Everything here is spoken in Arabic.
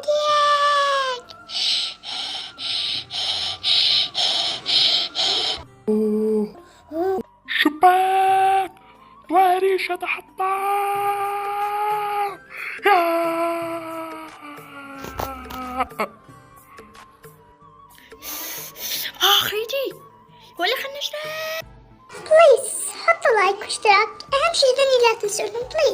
مضحك. شباك وريش يتحطم. اخيتي ولا خلنا نشتغل. بليز حطوا لايك واشتراك، اهم شي ذني لا تنسوهم بليز.